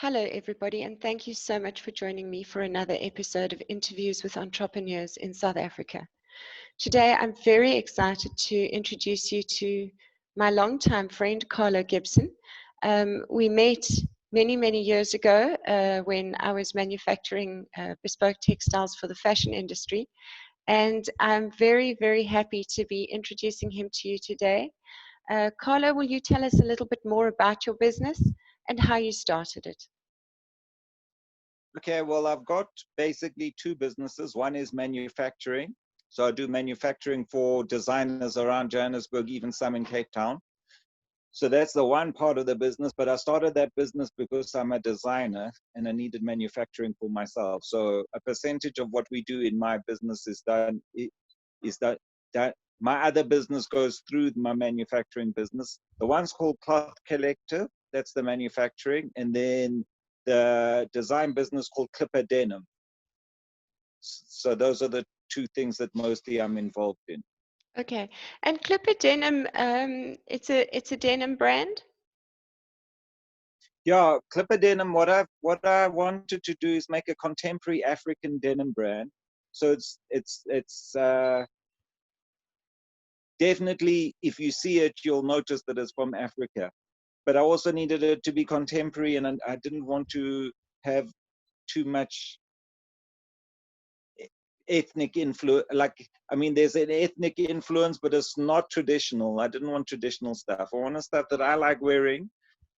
Hello, everybody, and thank you so much for joining me for another episode of Interviews with Entrepreneurs in South Africa. Today, I'm very excited to introduce you to my longtime friend, Carlo Gibson. We met many years ago when I was manufacturing bespoke textiles for the fashion industry, and I'm very happy to be introducing him to you today. Carlo, will you tell us a little bit more about your business and how you started it? Okay, well, I've got basically two businesses. One is manufacturing. So I do manufacturing for designers around Johannesburg, even some in Cape Town. So that's the one part of the business. But I started that business because I'm a designer and I needed manufacturing for myself. So a percentage of what we do in my business is that my other business goes through my manufacturing business. The one's called Cloth Collective. That's the manufacturing. And then the design business called Klipa Denim. So those are the two things that mostly I'm involved in. Okay, and Klipa Denim, it's a denim brand. Yeah, Klipa Denim. What I wanted to do is make a contemporary African denim brand. So it's definitely, if you see it, you'll notice that it's from Africa. But I also needed it to be contemporary, and I didn't want to have too much ethnic influence. Like, I mean, there's an ethnic influence, but it's not traditional. I didn't want traditional stuff. I wanted stuff that I like wearing,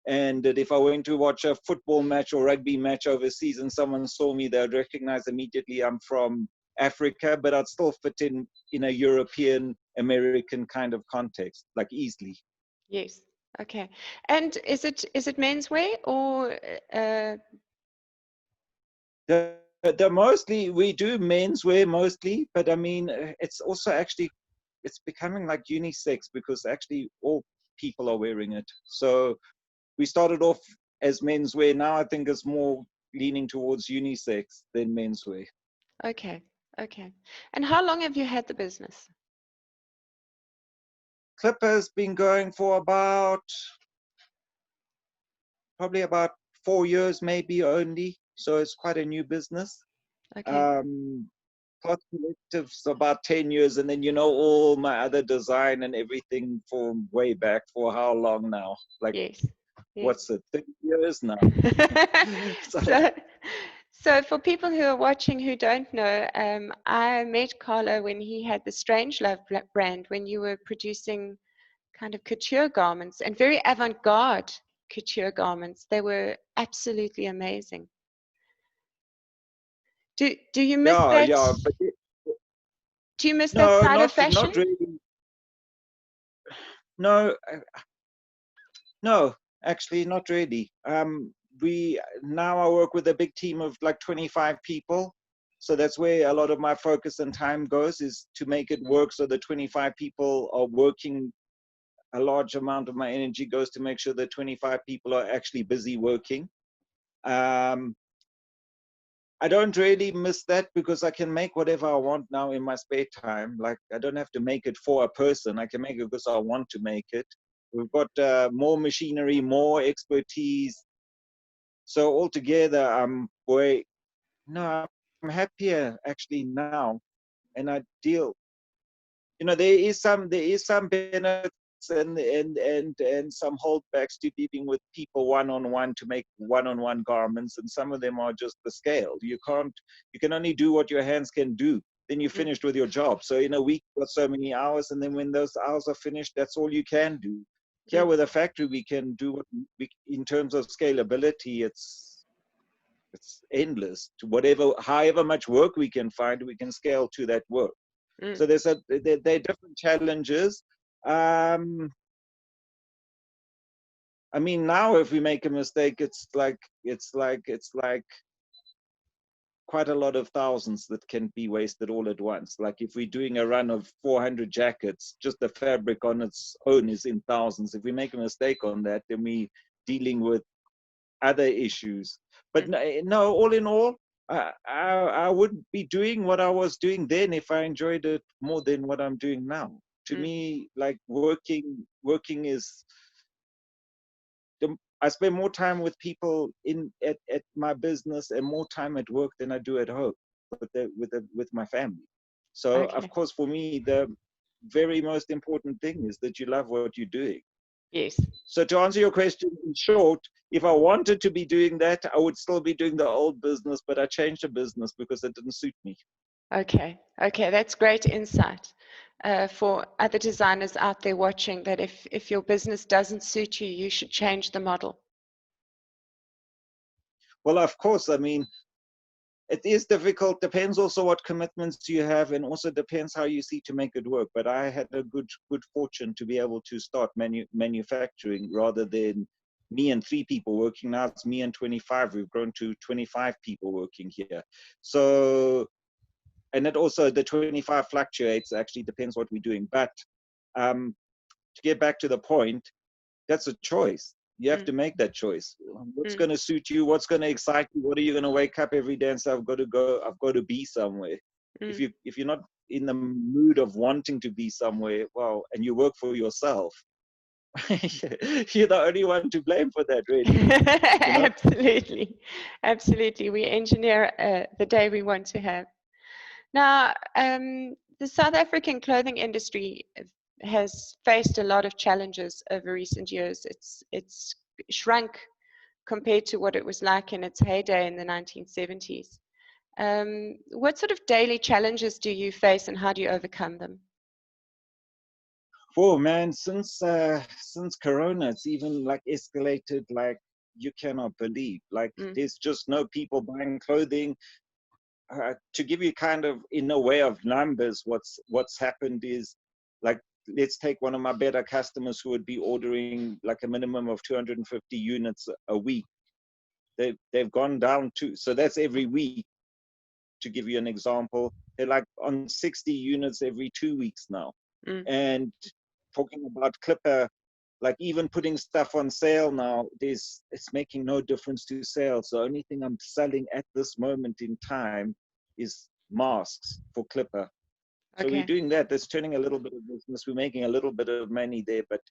and that if I went to watch a football match or rugby match overseas and someone saw me, they'd recognize immediately I'm from Africa, but I'd still fit in a European American kind of context, like easily. Yes. Okay. And is it menswear or The mostly we do menswear mostly, but I mean it's also actually it's becoming like unisex because actually all people are wearing it. So we started off as menswear. Now I think it's more leaning towards unisex than menswear. okay. Okay. And how long have you had the business? Clipper's been going for probably about 4 years maybe only. So it's quite a new business. Okay. Cloth Collective's about 10 years, and then all my other design and everything from way back for how long now? Like, Yes. Yes. what's it, 30 years now? So, so for people who are watching who don't know, I met Carlo when he had the Strange Love brand, when you were producing kind of couture garments and very avant-garde couture garments. They were absolutely amazing. Do you miss Yeah, that? yeah, but Do you miss that no, side of not fashion? really. No, no, actually, not really. We now I work with a big team of like 25 people. So that's where a lot of my focus and time goes, is to make it work so the 25 people are working. A large amount of my energy goes to make sure that 25 people are actually busy working. Um, I don't really miss that because I can make whatever I want now in my spare time. Like, I don't have to make it for a person. I can make it because I want to make it. We've got more machinery, more expertise. So altogether, I'm happier actually now, and I deal. There is some benefits and some holdbacks to dealing with people one-on-one to make one-on-one garments, and some of them are just the scale. You can only do what your hands can do. Then you're finished with your job. So in a week, you've got so many hours, and then when those hours are finished, that's all you can do. Here with a factory, we can do what in terms of scalability, it's endless. To however much work we can find, we can scale to that work. So there are different challenges. I mean, now if we make a mistake, it's like quite a lot of thousands that can be wasted all at once. Like if we're doing a run of 400 jackets, just the fabric on its own is in thousands. If we make a mistake on that, then we're dealing with other issues. But no, all in all, I wouldn't be doing what I was doing then if I enjoyed it more than what I'm doing now. To me, like working is I spend more time with people at my business and more time at work than I do at home with my family. So of Okay. course, for me, the very most important thing is that you love what you're doing. Yes. So to answer your question in short, if I wanted to be doing that, I would still be doing the old business, but I changed the business because it didn't suit me. Okay. Okay. That's great insight for other designers out there watching, that if your business doesn't suit you, you should change the model. Well, of course, I mean, it is difficult. Depends also what commitments you have, and also depends how you see to make it work. But I had a good fortune to be able to start manufacturing rather than me and 3 people working. Now it's me and 25. We've grown to 25 people working here. So, and it also, the 25 fluctuates, actually depends what we're doing. But to get back to the point, that's a choice. You have Mm, to make that choice. What's mm, going to suit you? What's going to excite you? What are you going to wake up every day and say, I've got to go, I've got to be somewhere. mm. If you're not in the mood of wanting to be somewhere, well, and you work for yourself, you're the only one to blame for that, really. You know? Absolutely. Absolutely. We engineer the day we want to have. Now, the South African clothing industry has faced a lot of challenges over recent years. It's shrunk compared to what it was like in its heyday in the 1970s. What sort of daily challenges do you face, and how do you overcome them? Oh man, since Corona, it's even like escalated like you cannot believe. Like Mm, there's just no people buying clothing. To give you kind of in a way of numbers, what's happened is, like, let's take one of my better customers who would be ordering like a minimum of 250 units a week. They've gone down to, so that's every week. To give you an example, they're like on 60 units every 2 weeks now. mm, And talking about Klipa, like even putting stuff on sale now, it's making no difference to sales. The only thing I'm selling at this moment in time is masks for Klipa. So we're okay. doing that. That's turning a little bit of business. We're making a little bit of money there, but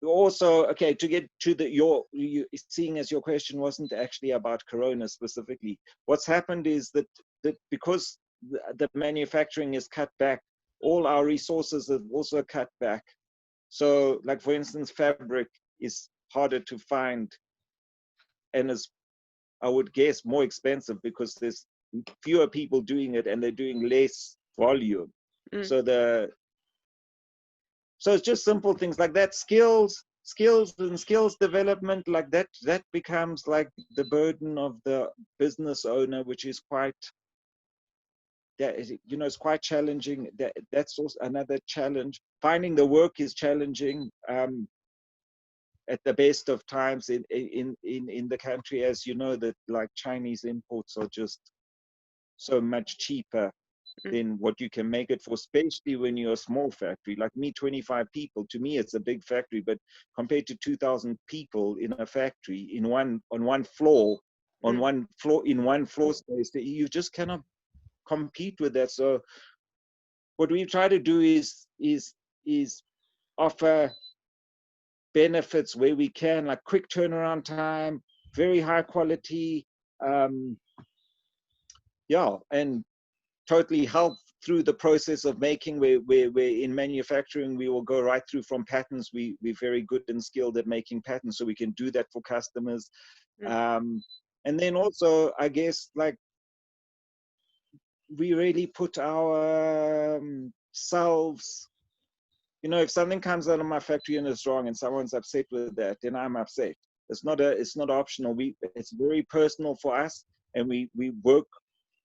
also, okay, to get to you seeing as your question wasn't actually about Corona specifically. What's happened is that because the manufacturing is cut back, all our resources have also cut back. So, like for instance, fabric is harder to find, and is, I would guess, more expensive because there's fewer people doing it and they're doing less volume. Mm, So so it's just simple things like that. Skills and skills development, like that becomes like the burden of the business owner, which is quite, it's quite challenging. That's also another challenge. Finding the work is challenging. At the best of times in the country, as you know, that like Chinese imports are just so much cheaper mm, than what you can make it for, especially when you're a small factory. Like me, 25 people, to me it's a big factory, but compared to 2,000 people in a factory on one floor, mm, in one floor space, you just cannot compete with that. So what we try to do is offer benefits where we can, like quick turnaround time, very high quality, um, and totally help through the process of making. Where in manufacturing, we will go right through from patterns. We're very good and skilled at making patterns, so we can do that for customers. mm, And then also, I guess, like, we really put our selves, if something comes out of my factory and it's wrong and someone's upset with that, then I'm upset. It's not optional. It's very personal for us, and we work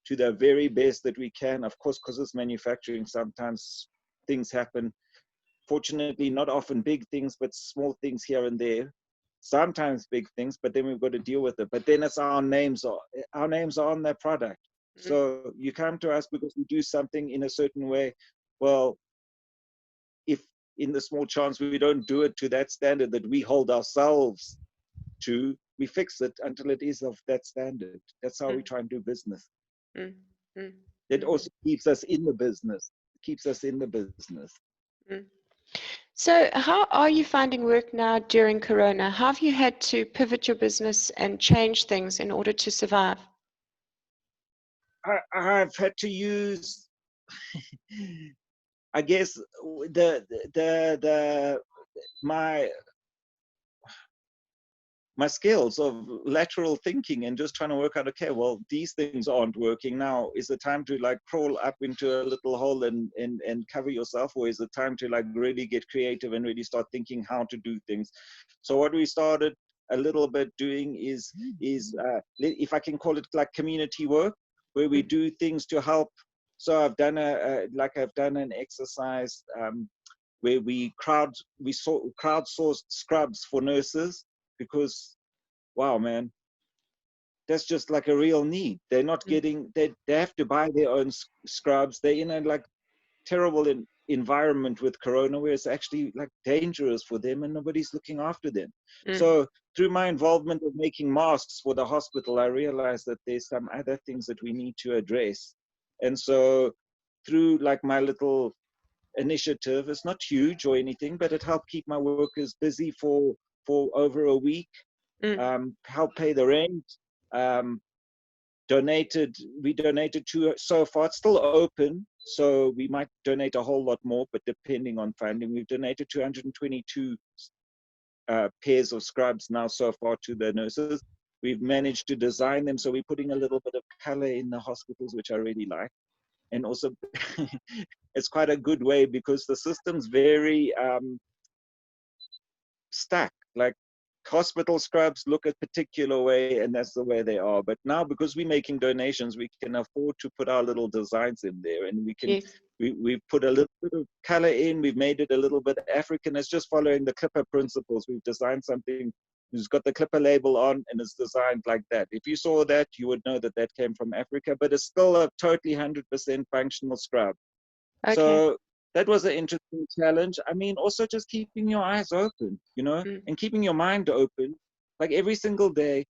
to the very best that we can. Of course, because it's manufacturing, sometimes things happen. Fortunately, not often big things, but small things here and there. Sometimes big things, but then we've got to deal with it. But then it's our names are on that product. mm. So you come to us because we do something in a certain way. Well, if in the small chance we don't do it to that standard that we hold ourselves to, we fix it until it is of that standard. That's how we Mm, try and do business. mm, mm, It mm, also keeps us in the business. It keeps us in the business. mm. So, how are you finding work now during Corona? How have you had to pivot your business and change things in order to survive? I've had to use, I guess, the my my skills of lateral thinking and just trying to work out, okay, well, these things aren't working now. Is it time to like crawl up into a little hole and cover yourself, or is it time to like really get creative and really start thinking how to do things? So what we started a little bit doing is if I can call it like community work, where we do things to help. So I've done I've done an exercise where we crowdsourced scrubs for nurses, because wow, man, that's just like a real need. They're not getting, they have to buy their own scrubs. They're in a like terrible environment with corona, where it's actually like dangerous for them and nobody's looking after them. So through my involvement of making masks for the hospital, I realized that there's some other things that we need to address. And so through like my little initiative, it's not huge or anything, but it helped keep my workers busy for over a week, help pay the rent, um, we donated to, so far it's still open, so we might donate a whole lot more, but depending on funding, we've donated 222 pairs of scrubs now so far to the nurses. We've managed to design them, so we're putting a little bit of color in the hospitals, which I really like. And also it's quite a good way, because the system's very stack. Like hospital scrubs look a particular way, and that's the way they are. But now, because we're making donations, we can afford to put our little designs in there, and Yes. we've put a little bit of color in. We've made it a little bit African. It's just following the Klipa principles. We've designed something who's got the Klipa label on, and it's designed like that. If you saw that, you would know that that came from Africa, but it's still a totally 100% functional scrub. Okay. So that was an interesting challenge. I mean, also just keeping your eyes open, you know, and keeping your mind open. Like every single day,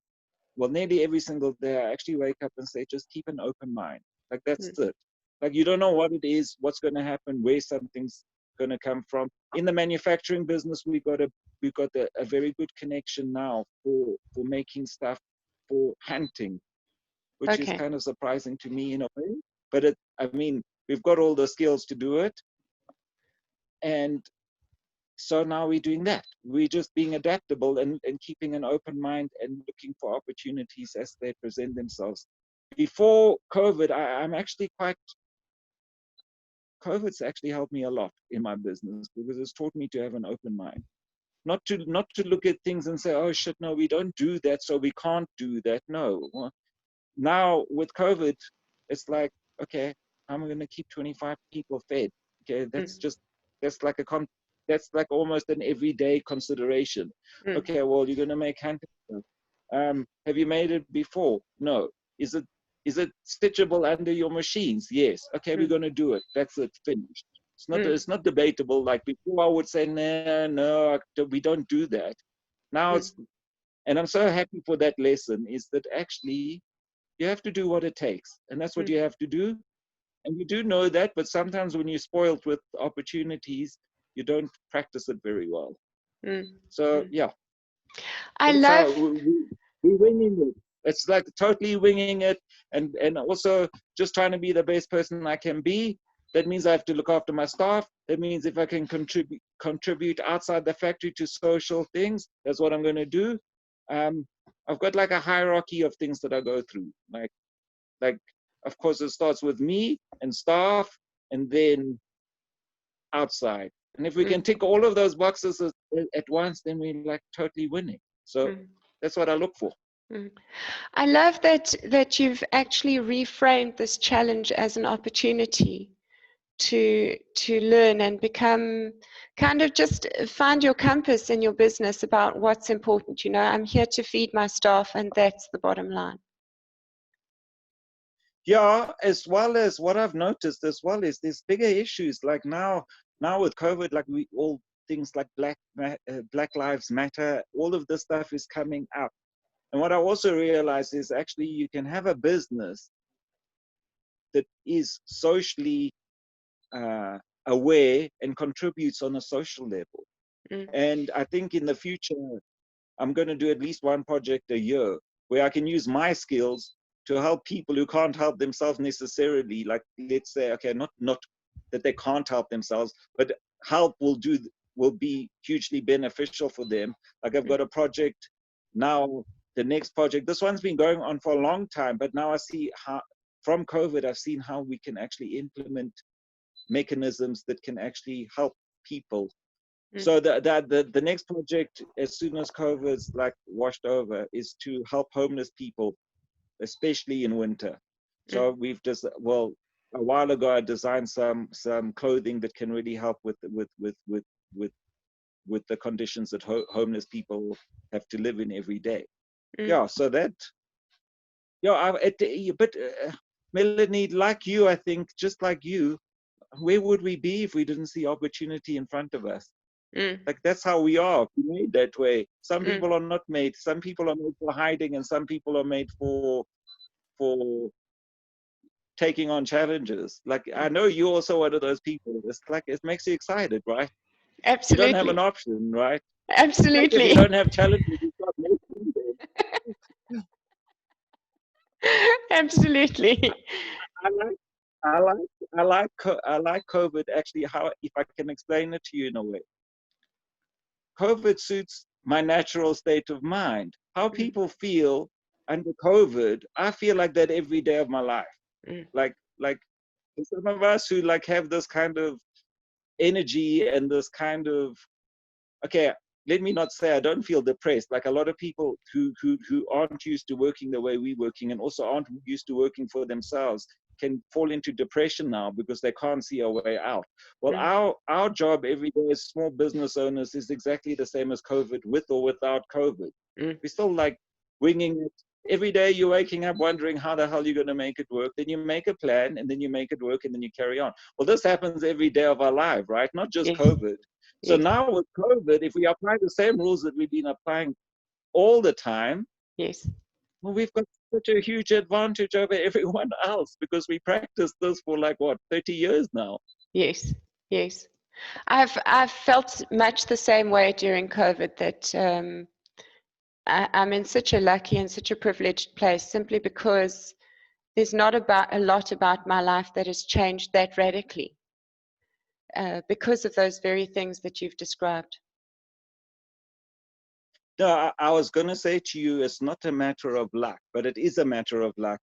well, nearly every single day, I actually wake up and say, just keep an open mind. Like that's it. Like you don't know what it is, what's going to happen, where something's going to come from. In the manufacturing business, we've got a very good connection now for making stuff for hunting, which is Okay. kind of surprising to me in a way. But I mean, we've got all the skills to do it. And so now we're doing that. We're just being adaptable and keeping an open mind and looking for opportunities as they present themselves. Before COVID, I'm actually COVID's actually helped me a lot in my business, because it's taught me to have an open mind. Not to look at things and say, oh shit, no, we don't do that, so we can't do that. No. Well, now with COVID, it's like, okay, I'm going to keep 25 people fed. Okay, that's like that's like almost an everyday consideration. Okay, well, you're going to make hand. Have you made it before? No. Is it stitchable under your machines? Yes. Okay, we're going to do it. That's it. Finished. It's not debatable. Like before, I would say, no, we don't do that. Now it's, and I'm so happy for that lesson, is that actually you have to do what it takes, and that's what you have to do. And you do know that, but sometimes when you're spoiled with opportunities, you don't practice it very well. So yeah, I that's love. how we're winging it. It's like totally winging it, and also just trying to be the best person I can be. That means I have to look after my staff. That means if I can contribute outside the factory to social things, that's what I'm going to do. I've got like a hierarchy of things that I go through. Like, of course, it starts with me and staff, and then outside. And if we can tick all of those boxes at once, then we're like totally winning. So that's what I look for. I love that you've actually reframed this challenge as an opportunity to learn and become kind of just find your compass in your business about what's important. You know, I'm here to feed my staff, and that's the bottom line. Yeah, as well as what I've noticed as well is there's bigger issues like now with COVID, like we all things like Black Lives Matter, all of this stuff is coming up. And what I also realized is actually you can have a business that is socially aware and contributes on a social level. Mm. And I think in the future, I'm going to do at least one project a year where I can use my skills to help people who can't help themselves necessarily. Like, let's say, okay, not that they can't help themselves, but help will be hugely beneficial for them. Like, I've got a project now, the next project, this one's been going on for a long time, but now I see how, from COVID, I've seen how we can actually implement mechanisms that can actually help people. So the next project, as soon as COVID's like washed over, is to help homeless people, especially in winter. So we've just, well, a while ago I designed some clothing that can really help with with the conditions that homeless people have to live in every day. Yeah, so that, yeah, but Melanie, like you, I think, just like you, where would we be if we didn't see opportunity in front of us? Like, that's how we are. We made that way. Some people are not made. Some people are made for hiding, and some people are made for taking on challenges. Like, I know you're also one of those people. It's like, it makes you excited, right? You don't have an Absolutely. option, right? Like, if you Absolutely. don't have challenges, you start making them. Absolutely. I like, I like, I like COVID. Actually, how, if I can explain it to you in a way, COVID suits my natural state of mind. How people feel under COVID, I feel like that every day of my life. Like some of us who like have this kind of energy and this kind of, okay, let me not say I don't feel depressed. Like, a lot of people who aren't used to working the way we're working, and also aren't used to working for themselves, can fall into depression now because they can't see a way out. Well, our job every day as small business owners is exactly the same as COVID, with or without COVID. We're still like winging it. Every day you're waking up wondering how the hell you're going to make it work. Then you make a plan, and then you make it work, and then you carry on. Well, this happens every day of our life, right? Not just Yes. COVID. So Yes. now with COVID, if we apply the same rules that we've been applying all the time, Yes. well, we've got such a huge advantage over everyone else because we practiced this for like, what, 30 years now. Yes. Yes. I've felt much the same way during COVID, that I'm in such a lucky and such a privileged place, simply because there's not a lot about my life that has changed that radically, because of those very things that you've described. No, I was going to say to you, it's not a matter of luck, but it is a matter of luck.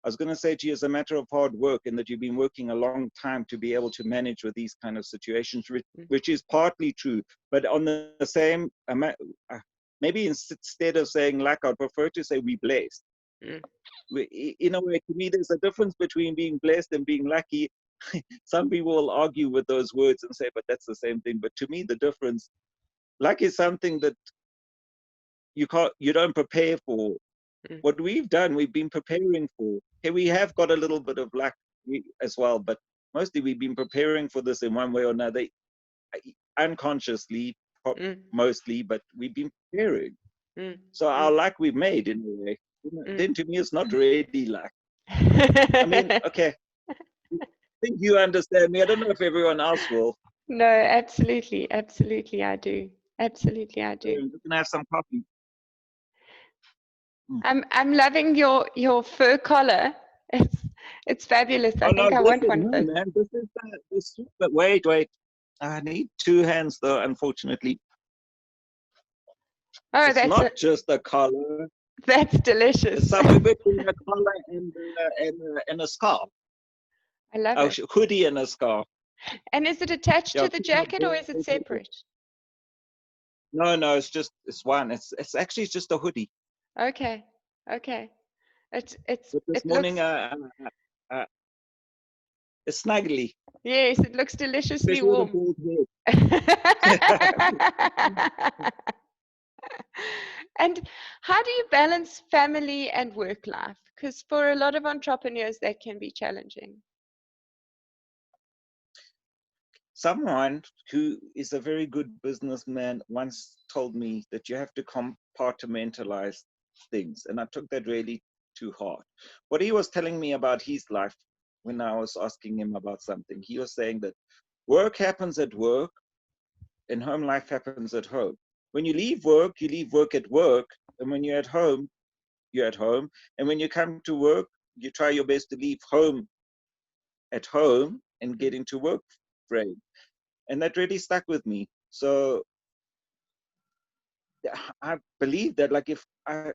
I was going to say to you, it's a matter of hard work, and that you've been working a long time to be able to manage with these kind of situations, which is partly true. But on the same, maybe instead of saying luck, I'd prefer to say we're blessed. In a way, to me, there's a difference between being blessed and being lucky. Some people will argue with those words and say, but that's the same thing. But to me, the difference, luck is something that you don't prepare for. What we've done, we've been preparing for. Okay, we have got a little bit of luck as well, but mostly we've been preparing for this in one way or another, unconsciously, mostly, but we've been preparing. So our luck we've made in a way. Then to me, it's not really luck. I mean, okay, I think you understand me. I don't know if everyone else will. No, absolutely, absolutely, I do. Absolutely, I do. You can have some coffee. I'm loving your fur collar. It's fabulous. I Oh no, think I this want is one of no, those. man. This. But wait. I need two hands though. Unfortunately, Oh, it's not just a collar. that's delicious. It's somewhere between a collar and a scarf. I love A it. hoodie and a scarf. And is it attached Yeah, to the jacket, or is it separate? No, it's one. It's actually just a hoodie. Okay, okay. But this It morning, looks, it's snuggly, yes, it looks deliciously especially with a warm. bald head. And how do you balance family and work life? Because for a lot of entrepreneurs, that can be challenging. Someone who is a very good businessman once told me that you have to compartmentalize things, and I took that really to heart. What he was telling me about his life when I was asking him about something, he was saying that Work happens at work, and home life happens at home. When you leave work at work, and when you're at home, you're at home. And when you come to work, you try your best to leave home at home and get into work frame. And that really stuck with me. So I believe that, like, if I,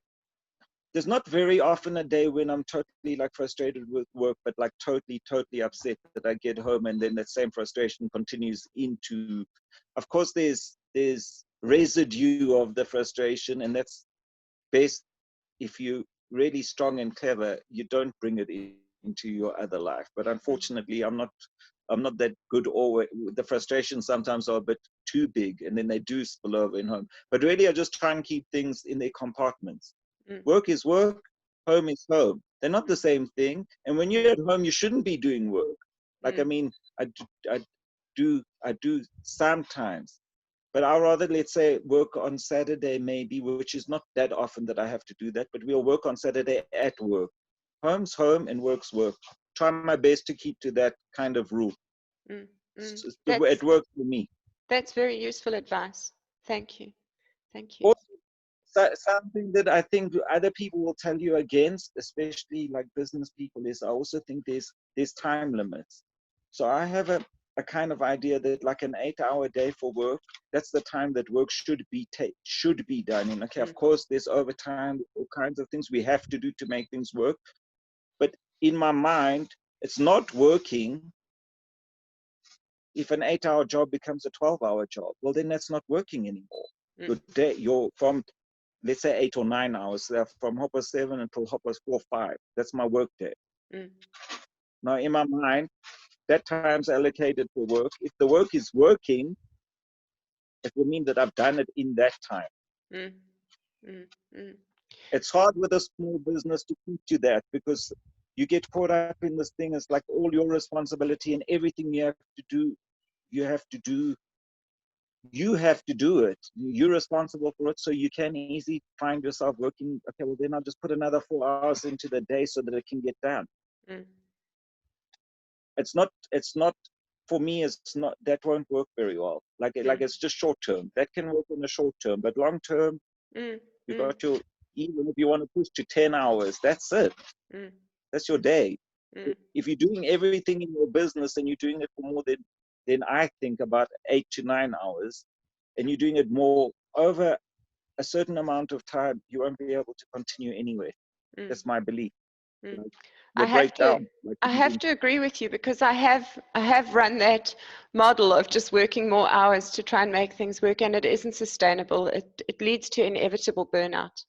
there's not very often a day when I'm totally like frustrated with work, but like totally upset that I get home, and then that same frustration continues into, of course, there's residue of the frustration, and that's best if you really strong and clever, you don't bring it into your other life. But unfortunately, I'm not that good always. The frustrations sometimes are a bit too big, and then they do spill over in home. But really, I just try and keep things in their compartments. Work is work, home is home. They're not the same thing. And when you're at home, you shouldn't be doing work. Like, I mean, I do sometimes, but I'll rather, let's say, work on Saturday maybe, which is not that often that I have to do that, but we'll work on Saturday at work. Home's home and work's work. Try my best to keep to that kind of rule. It works for me. That's very useful advice. Thank you. Thank you. Also, something that I think other people will tell you against, especially like business people, is I also think there's time limits. So I have a kind of idea that like an 8-hour day for work, that's the time that work should be done. And okay, of course, there's overtime, all kinds of things we have to do to make things work. But in my mind, it's not working if an 8-hour job becomes a 12-hour job. Well, then that's not working anymore. Your day, you're from, let's say, 8 or 9 hours, from 7:30 until 4:05. That's my work day. Now, in my mind, that time's allocated for work. If the work is working, it will mean that I've done it in that time. It's hard with a small business to keep to that, because you get caught up in this thing. It's like all your responsibility and everything you have to do. You have to do it. You're responsible for it. So you can easily find yourself working, okay, well, then I'll just put another 4 hours into the day so that it can get done. It's not, for me, it's not, that won't work very well. Like it's just short term. That can work in the short term, but long term, you got to, even if you want to push to 10 hours, that's it. That's your day. If you're doing everything in your business and you're doing it for more than I think about 8 to 9 hours, and you're doing it more over a certain amount of time, you won't be able to continue anyway. That's my belief. I have to agree with you, because I have run that model of just working more hours to try and make things work, and it isn't sustainable. It leads to inevitable burnout.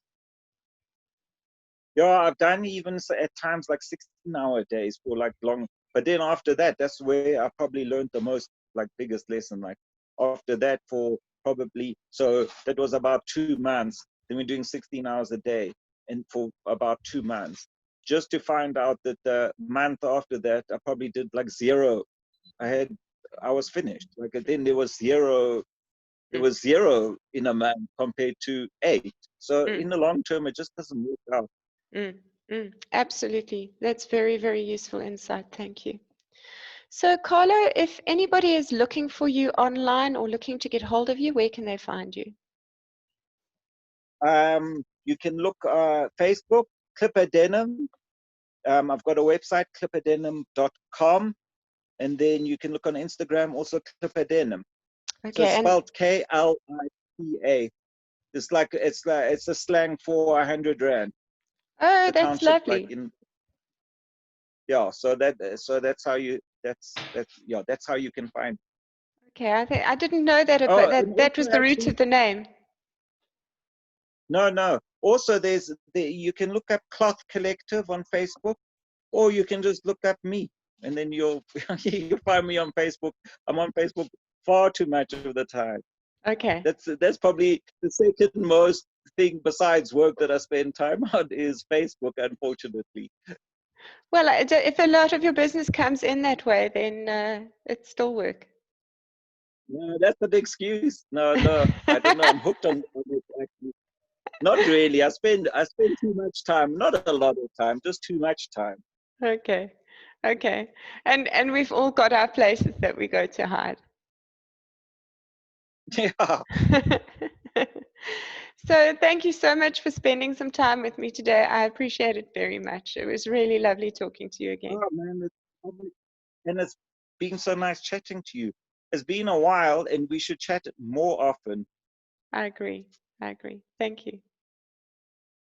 Yeah, I've done even at times like 16-hour days for like long, but then after that, that's where I probably learned the most, like, biggest lesson. Like after that, for probably, so that was about 2 months. Then we're doing 16 hours a day, and for about 2 months, just to find out that the month after that, I probably did like 0. I was finished. Like then there was 0. There was 0 in a month compared to 8. So in the long term, it just doesn't work out. Absolutely. That's very, very useful insight. Thank you. So, Carlo, if anybody is looking for you online or looking to get hold of you, where can they find you? You can look Facebook, Klipa Denim. I've got a website, klipadenim.com, and then you can look on Instagram, also Klipa Denim. Okay, so it's spelled Klipa. It's a slang for 100 rand. Oh, that's lovely. Yeah, so that's how you can find. Okay, I didn't know that, but that was the root of the name. No. Also, you can look up Cloth Collective on Facebook, or you can just look up me, and then you'll find me on Facebook. I'm on Facebook far too much of the time. Okay. That's probably the second most thing besides work that I spend time on is Facebook, unfortunately. Well, if a lot of your business comes in that way, then it still work. No, that's an excuse. No, I don't know. I'm hooked on it, actually. Not really. I spend too much time. Not a lot of time, just too much time. Okay. Okay. And we've all got our places that we go to hide. Yeah. So thank you so much for spending some time with me today. I appreciate it very much. It was really lovely talking to you again. Oh man, and it's been so nice chatting to you. It's been a while, and we should chat more often. I agree. I agree. Thank you.